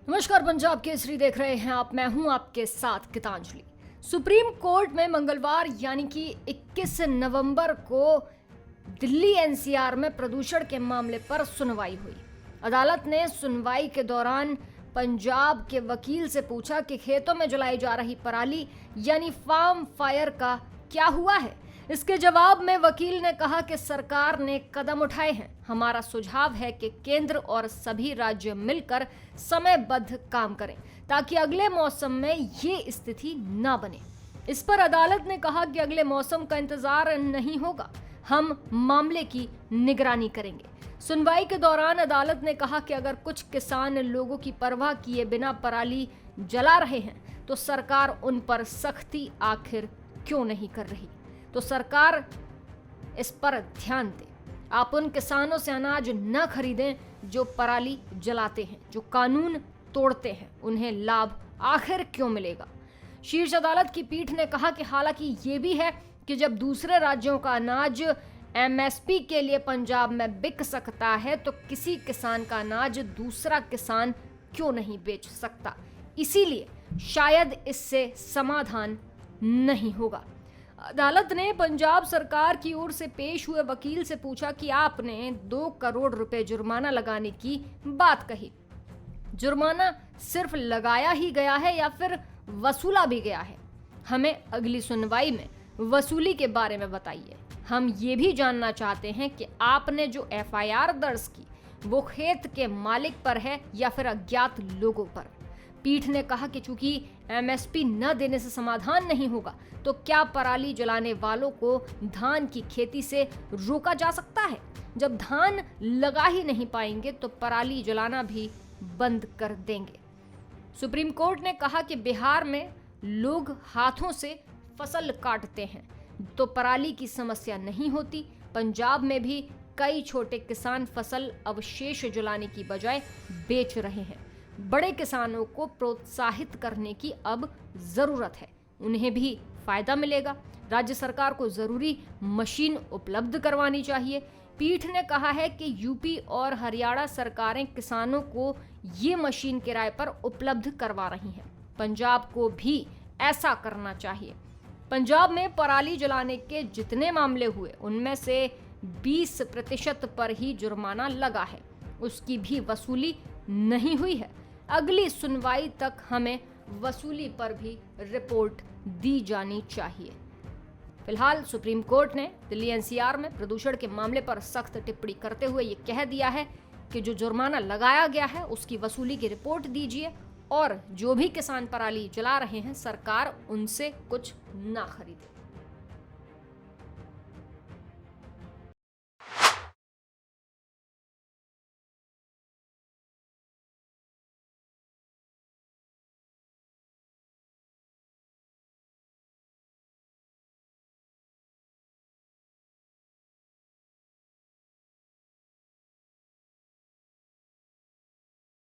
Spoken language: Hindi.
नमस्कार, पंजाब केसरी देख रहे हैं आप। मैं हूं आपके साथ गीतांजलि। सुप्रीम कोर्ट में मंगलवार यानी कि 21 नवंबर को दिल्ली एनसीआर में प्रदूषण के मामले पर सुनवाई हुई। अदालत ने सुनवाई के दौरान पंजाब के वकील से पूछा कि खेतों में जलाई जा रही पराली यानी फार्म फायर का क्या हुआ है। इसके जवाब में वकील ने कहा कि सरकार ने कदम उठाए हैं। हमारा सुझाव है कि केंद्र और सभी राज्य मिलकर समयबद्ध काम करें ताकि अगले मौसम में ये स्थिति ना बने। इस पर अदालत ने कहा कि अगले मौसम का इंतजार नहीं होगा, हम मामले की निगरानी करेंगे। सुनवाई के दौरान अदालत ने कहा कि अगर कुछ किसान लोगों की परवाह किए बिना पराली जला रहे हैं तो सरकार उन पर सख्ती आखिर क्यों नहीं कर रही। तो सरकार इस पर ध्यान दे। आप उन किसानों से अनाज न खरीदें जो पराली जलाते हैं, जो कानून तोड़ते हैं। उन्हें लाभ आखिर क्यों मिलेगा। शीर्ष अदालत की पीठ ने कहा कि हालांकि ये भी है कि जब दूसरे राज्यों का अनाज एमएसपी के लिए पंजाब में बिक सकता है तो किसी किसान का अनाज दूसरा किसान क्यों नहीं बेच सकता। इसीलिए शायद इससे समाधान नहीं होगा। अदालत ने पंजाब सरकार की ओर से पेश हुए वकील से पूछा कि आपने 2 करोड़ रुपए जुर्माना लगाने की बात कही। जुर्माना सिर्फ लगाया ही गया है या फिर वसूला भी गया है? हमें अगली सुनवाई में वसूली के बारे में बताइए। हम ये भी जानना चाहते हैं कि आपने जो एफआईआर दर्ज की वो खेत के मालिक पर है या फिर अज्ञात लोगों पर। पीठ ने कहा कि चूंकि एमएसपी न देने से समाधान नहीं होगा तो क्या पराली जलाने वालों को धान की खेती से रोका जा सकता है? जब धान लगा ही नहीं पाएंगे तो पराली जलाना भी बंद कर देंगे। सुप्रीम कोर्ट ने कहा कि बिहार में लोग हाथों से फसल काटते हैं तो पराली की समस्या नहीं होती। पंजाब में भी कई छोटे किसान फसल अवशेष जलाने की बजाय बेच रहे हैं। बड़े किसानों को प्रोत्साहित करने की अब जरूरत है, उन्हें भी फायदा मिलेगा। राज्य सरकार को जरूरी मशीन उपलब्ध करवानी चाहिए। पीठ ने कहा है कि यूपी और हरियाणा सरकारें किसानों को ये मशीन किराए पर उपलब्ध करवा रही हैं। पंजाब को भी ऐसा करना चाहिए। पंजाब में पराली जलाने के जितने मामले हुए उनमें से 20% पर ही जुर्माना लगा है, उसकी भी वसूली नहीं हुई है। अगली सुनवाई तक हमें वसूली पर भी रिपोर्ट दी जानी चाहिए। फिलहाल सुप्रीम कोर्ट ने दिल्ली एनसीआर में प्रदूषण के मामले पर सख्त टिप्पणी करते हुए ये कह दिया है कि जो जुर्माना लगाया गया है उसकी वसूली की रिपोर्ट दीजिए और जो भी किसान पराली जला रहे हैं सरकार उनसे कुछ ना खरीदे।